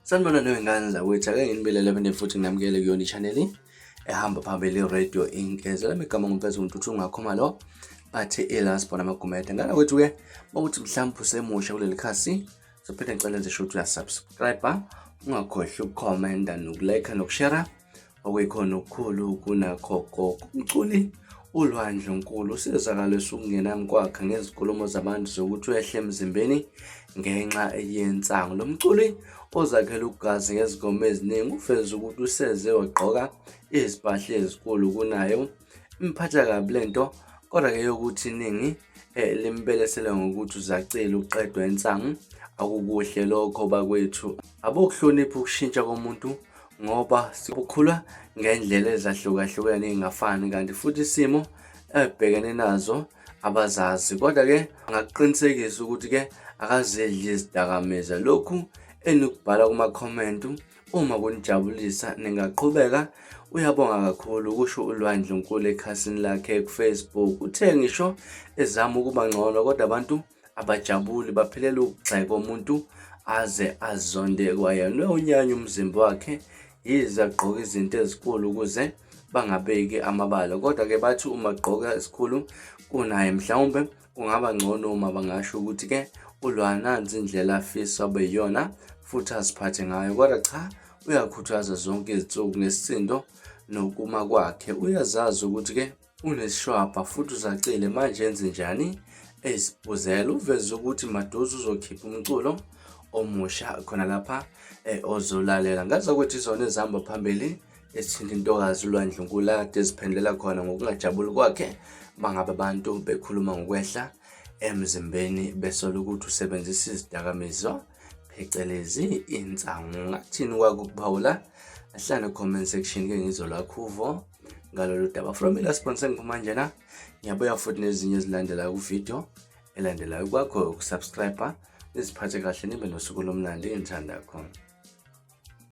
Sanibona ney'ngane zakwethu, ake nginibelele phinde futhi nginamukele kuyona i-channel ehamba phambili i-Radio Inc. Zelami igama ngumphethu uNtuthu Ngakhomalo bathe elasibona amagumede. Ngana kwethu-ke ukuthi mhlawumbe usemusha kuleli khasi, sophinde ngicela nje ukuthi uyasubscribe, ungakhohlwa ukukhomenta nokulike nokushare okuyikhona okukhulu kunakho konke. Umculi uLwandle Nkulu usizakalo esukungenami kwakhe ngezinkulumo zabantu zokuthi uyehle emzimbeni ngenxa yensangu. Lo mculi ozakhela ukugazi ngezingoma eziningi ufeza ukuthi useze wagqoka izimpahla ezinkulu kunayo. Imphatha kabi lento, kodwa-ke yokuthi iningi limbelesele ngokuthi uzacile uqedwa insangu. Akukuhle lokho bakwethu, abokuhlonipha ukushintsha komuntu ngoba sikukhula ngendlela ezahlukahlukene ezingafani, kanti futhi isimo ebhekene nazo abazazi. Kodwa-ke ngakuqinisekisa ukuthi-ke akazidli izidakamizwa. Lokhu enukubhala kuma-comment uma kunijabulisa ningaqhubeka. Uyabonga kakhulu, kusho uLwandle Nkulu ekhasini lakhe ku-Facebook. Uthe ngisho ezama ukuba ngcono kodwa abantu abajabuli, baphelela ukugxeka umuntu aze azonde kwayena. Unyanya umzimba wakhe yize agqoka izinto ezinkulu ukuze bangabeki amabala. Kodwa-ke bathi uma gqoka esikhulu kunaye, mhlawumbe kungaba ngcono uma bangasho ukuthi-ke nansi indlela afisa abe yiyona futhi aziphathe ngayo. Kodwa cha, uyakhuthaza zonke izinsuku ngesisindo nokuma kwakhe. Uyazazi ukuthi-ke unesishwabha futhi uzacile, manje enze njani ezibuzela. Uveze ukuthi maduze uzokhipha umculo omusha khona lapha ozolalela. Ngazi ukuthi izona ezihamba phambili esithinta intokazi uLwandle Nkulu kade eziphendulela khona ngokungajabuli kwakhe bangabe abantu bekhuluma ngokwehla emzimbeni besola ukuthi usebenzisa izidakamizwa phecelezi insangu. Ngathini kwakho ukuphawula? Ahlane comment section ke ngizolakho uvo ngalolu daba. From ila sponsor ngiphuma njena, ngiyabuya futhi nezinye ezilandelayo ku-video elandelayo. Kwakho ukusubscribe, niziphathe kahle, nibe nosuku lomnandi, ngithanda khona.